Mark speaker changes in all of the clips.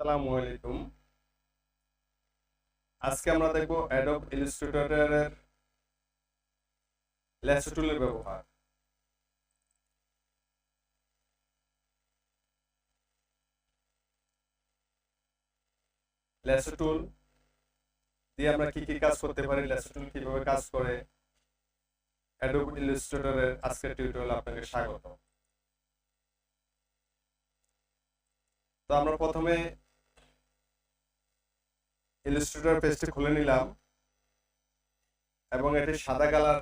Speaker 1: আসসালামু আলাইকুম। আজকে আমরা দেখব অ্যাডোব ইলাস্ট্রেটরের ল্যাসো টুলের ব্যবহার। ল্যাসো টুল দিয়ে আমরা কি কি কাজ করতে পারি, ল্যাসো টুল কিভাবে কাজ করে, অ্যাডোব ইলাস্ট্রেটরের আজকের টিউটোরিয়ালে আপনাকে স্বাগত। তো আমরা প্রথমে ইলাস্ট্রেটর পেজটি খুলে নিলাম এবং এটি সাদা কালার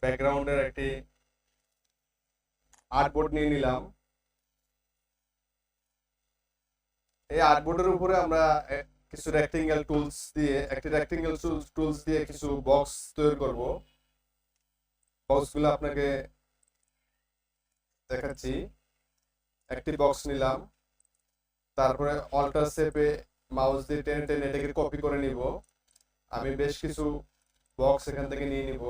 Speaker 1: ব্যাকগ্রাউন্ডের একটি আর্টবোর্ড নিয়ে নিলাম। এই আর্টবোর্ডের উপরে আমরা কিছু রেক্টেঙ্গেল টুলস দিয়ে কিছু বক্স তৈরি করব। বক্সগুলো আপনাকে দেখাচ্ছি। একটি বক্স নিলাম, তারপরে অল্টার শেপে মাউস দিয়ে টেনে টেনে এটাকে কপি করে নিব। আমি বেশ কিছু বক্স এখান থেকে নিয়ে নিব।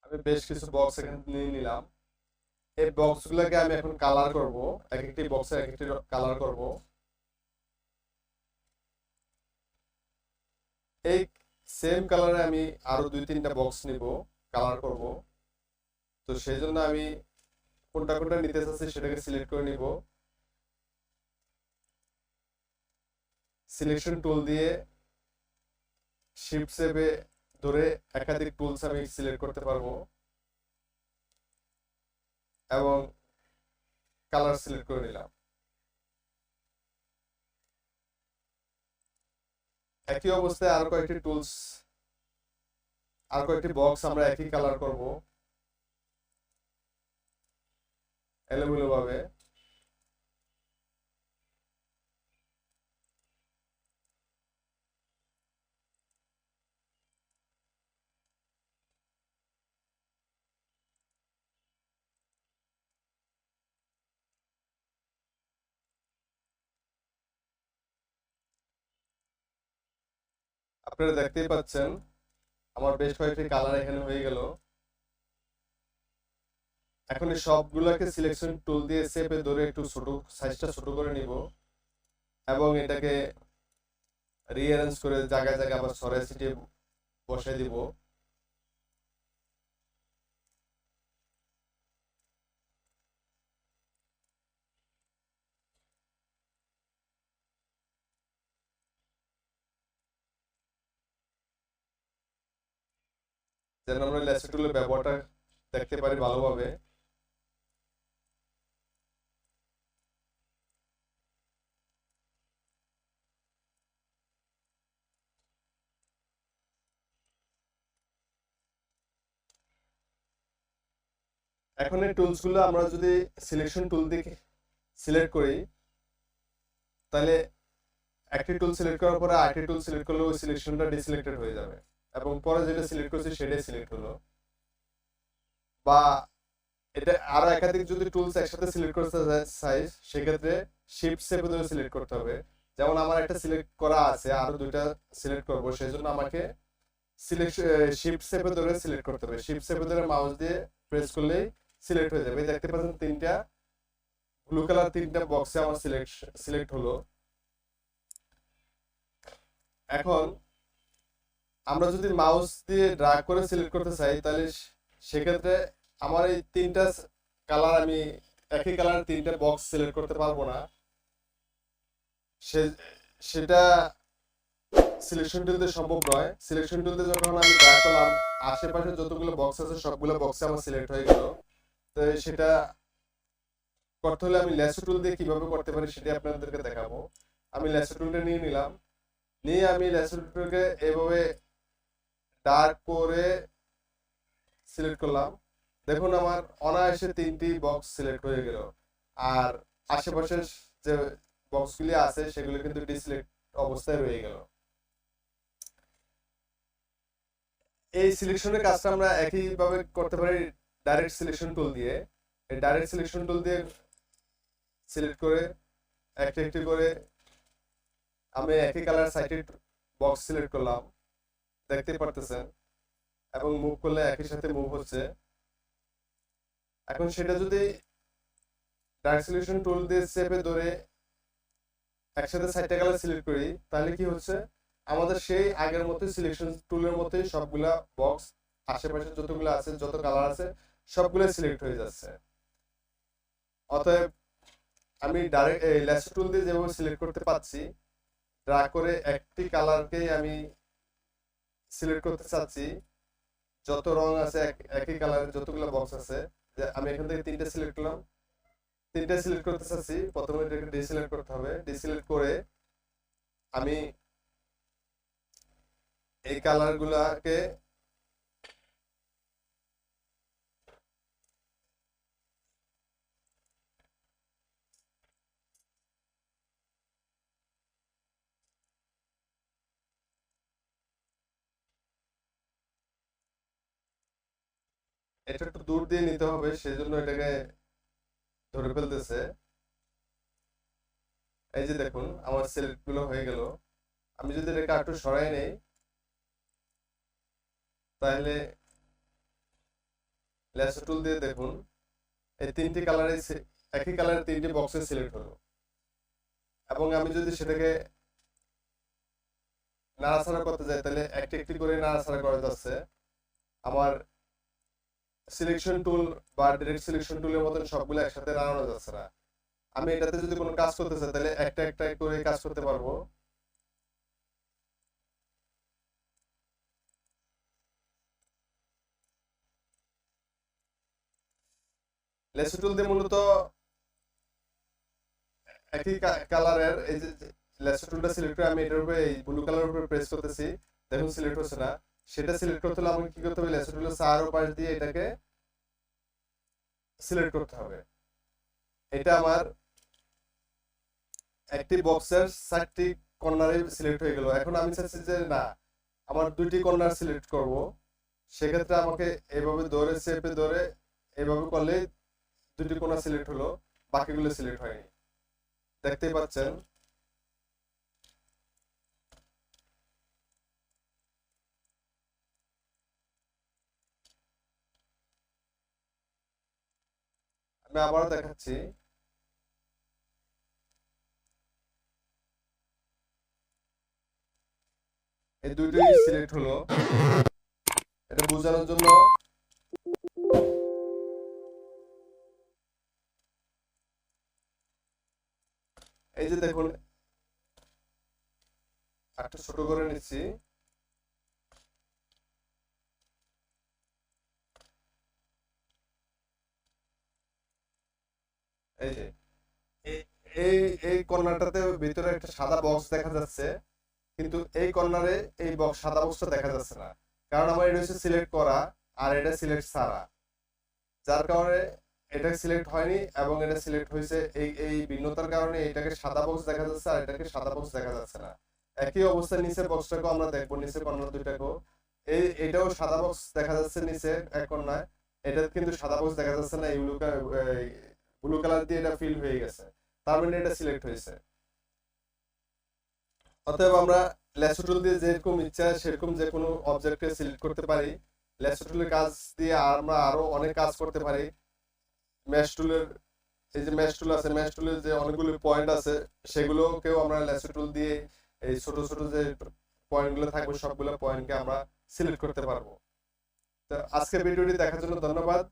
Speaker 1: আমি বেশ কিছু বক্স এখান থেকে নিয়ে নিলাম। এই বক্সগুলোকে আমি এখন কালার করব, এক একটি বক্সে এক একটি কালার করব। এই সেম কালারে আমি আরো দুই তিনটা বক্স নিব, কালার করব। তো সেই জন্য আমি কোনটা কোনটা নিতে চাচ্ছি সেটাকে সিলেক্ট করে নিব। সিলেকশন টুল দিয়ে শিফট চেপে ধরে একাধিক টুলস আমি সিলেক্ট করতে পারবো এবং কালার সিলেক্ট করে নিলাম। একই অবস্থায় আর কয়েকটি বক্স আমরা একই কালার করব এলোমেলো ভাবে। আপনারা দেখতেই পাচ্ছেন আমার বেশ কয়েকটি কালার এখানে হয়ে গেল। এখন এই সবগুলোকে সিলেকশন টুল দিয়ে চেপে ধরে একটু সাইজটা ছোট করে নিব এবং এটাকে রিঅ্যারেঞ্জ করে জায়গায় জায়গায় আবার সরিয়ে ছিটিয়ে বসাই দিব। যেন আমরা ল্যাসো টুলের ব্যবহারটা দেখতে পারি ভালোভাবে। এখন এই টুলস গুলো আমরা যদি সিলেকশন টুল দিয়ে সিলেক্ট করি, তাহলে একটি টুল সিলেক্ট করার পরে আরেকটি টুল সিলেক্ট করলে ওই সিলেকশনটা ডিসিলেক্টেড হয়ে যাবে এবং পরে যেটা সিলেক্ট করছি সেটাই সিলেক্ট হলো। বা এটা আরো একাধিক যদি টুলস একসাথে সিলেক্ট করতে চাই সেক্ষেত্রে শিফট চেপে ধরে সিলেক্ট করতে হবে। যেমন আমার একটা সিলেক্ট করা আছে, আরো দুইটা সিলেক্ট করব, সেই জন্য আমাকে শিফট চেপে ধরে সিলেক্ট করতে হবে। শিফট চেপে ধরে মাউস দিয়ে প্রেস করলেই সিলেক্ট হয়ে যাবে। দেখতে পাচ্ছেন তিনটা ব্লু কালার তিনটা বক্সে আমার সিলেক্ট হলো। এখন আমরা যদি মাউস দিয়ে ড্র্যাগ করে সিলেক্ট করতে চাই তাহলে সেক্ষেত্রে আমার এই তিনটা কালার আমি একই কালার তিনটা বক্স সিলেক্ট করতে পারবো না। সেটা সিলেকশন টুলতে সম্ভব নয়। সিলেকশন টুলতে যখন আমি ড্র্যাগ করলাম আশেপাশে যতগুলো বক্স আছে সবগুলো বক্সে আমার সিলেক্ট হয়ে গেল। তো সেটা করতে হলে আমি ল্যাসো টুল দিয়ে কিভাবে করতে পারি সেটা আপনাদেরকে দেখাবো। আমি ল্যাসো টুলটা নিয়ে নিলাম, নিয়ে আমি ল্যাসো টুলকে এইভাবে ডার্ক করে সিলেক্ট করলাম। দেখুন আমার অনায়াসে তিনটি বক্স সিলেক্ট হয়ে গেল, আর আশেপাশের যে বক্সগুলি আছে সেগুলো কিন্তু ডিসিলেক্ট অবস্থায় রয়ে গেল। এই সিলেকশনের কাজটা আমরা একইভাবে করতে পারি ডাইরেক্ট সিলেকশন টুল দিয়ে। এই ডাইরেক্ট সিলেকশন টুল দিয়ে সিলেক্ট করে একটি একটি করে আমি একই কালার সাইটেড বক্স সিলেক্ট করলাম, দেখতে পারতেছেন, এবং মুভ করলে একই সাথে মুভ হচ্ছে। এখন সেটা যদি ডাইরেক্ট সিলেকশন টুল দিয়ে চেপে ধরে একসাথে 6টা কালার সিলেক্ট করি, তাহলে কি হচ্ছে, আমাদের সেই আগের মতোই সিলেকশন টুলের মতোই সবগুলা বক্স আশেপাশে যতগুলো আছে, যত কালার আছে সবগুলো সিলেক্ট হয়ে যাচ্ছে। অতএব আমি ডাইরেক্ট এই ল্যাসো টুল দিয়ে যেভাবে সিলেক্ট করতে পাচ্ছি, ড্র্যাগ করে একটি কালারকেই আমি সিলেক্ট করতে চাচ্ছি, যত রং আছে একই কালারের যতগুলো বক্স আছে, যে আমি এখান থেকে 3টে সিলেক্ট করলাম, 3টে সিলেক্ট করতে চাচ্ছি, প্রথমে এটাকে ডিসিলেক্ট করতে হবে। ডিসিলেক্ট করে আমি এই কালারগুলোকে এটা একটু দূর দিয়ে নিতে হবে, সেজন্য এটাকে ধরে ফেলতেছে। এই যে দেখুন আমার সিলেক্ট গুলো হয়ে গেল। আমি যদি এটাকে একটু সরাই নেই, তাহলে ল্যাসো টুল দিয়ে দেখুন এই 3টি কালারে একই কালারের 3টি বক্সে সিলেক্ট হলো। এবং আমি যদি সেটাকে নাড়াচাড়া করতে যাই, তাহলে একটি একটি করে নাড়াচাড়া করা যাচ্ছে। আমার সিলেকশন টুল বা ডাইরেক্ট সিলেকশন টুলের মতন সবগুলো একসাথে নাড়ানো যাচ্ছে না। আমি এটাতে যদি কোনো কাজ করতে চাই, তাহলে একটা একটা করে কাজ করতে পারবো। ল্যাসো টুল দিয়ে মূলত একই কালারের এই যে ল্যাসো টুলটা সিলেক্ট করে আমি এটার উপরে এই ব্লু কালারের উপরে প্রেস করতেছি, দেখুন সিলেক্ট হচ্ছে না। সেটা সিলেক্ট করতে হলে আমাকে কি করতে হবে, ল্যাসো টুলের চার পাশ দিয়ে এটাকে সিলেক্ট করতে হবে। এটা আমার একটি বক্সের 4টি কর্নারে সিলেক্ট হয়ে গেল। এখন আমি চাচ্ছি যে না, আমার 2টি কর্নার সিলেক্ট করব। সেক্ষেত্রে আমাকে এভাবে ধরে চেপে ধরে এভাবে করলে 2টি কর্নার সিলেক্ট হলো, বাকিগুলো সিলেক্ট হয়নি, দেখতেই পাচ্ছেন। আমি আবারও দেখাচ্ছি। এই 2টি সিলেক্ট হলো, এটা বোঝানোর জন্য এই যে দেখুন একটা ছোট করে নিচ্ছি। এই যে এই এই কর্নারটাতে ভিতরে একটা সাদা বক্স দেখা যাচ্ছে, কিন্তু এই কর্নারে এই বক্স সাদা বক্সটা দেখা যাচ্ছে না, কারণ আমার এটা হচ্ছে সিলেক্ট করা আর এটা সিলেক্ট ছাড়া, যার কারণে এটা সিলেক্ট হয়নি এবং এটা সিলেক্ট হয়েছে। এই এই ভিন্নতার কারণে এটাকে সাদা বক্স দেখা যাচ্ছে আর এটাকে সাদা বক্স দেখা যাচ্ছে না। একই অবস্থায় নিচের বক্সটাকেও আমরা দেখবো, নিচের কর্নার দুইটাকেও এটাও সাদা বক্স দেখা যাচ্ছে নিচে এক কর্নার, এটা কিন্তু সাদা বক্স দেখা যাচ্ছে না, এই ব্লু কালার দিয়ে এটা ফিল হয়ে গেছে, তার মানে এটা সিলেক্ট হয়েছে। অতএব আমরা ল্যাসো টুল দিয়ে যেরকম ইচ্ছা সেরকম যে কোনো অবজেক্টকে সিলেক্ট করতে পারি। ল্যাসো টুলের কাজ দিয়ে আমরা আরো অনেক কাজ করতে পারি। ম্যাশ টুলের এই যে ম্যাশ টুল আছে, ম্যাশ টুলের যে অনেকগুলো পয়েন্ট আছে সেগুলোকেও আমরা ল্যাসো টুল দিয়ে এই ছোট ছোট যে পয়েন্টগুলো থাকবে সবগুলো পয়েন্টকে আমরা সিলেক্ট করতে পারবো। তো আজকের ভিডিওটি দেখার জন্য ধন্যবাদ।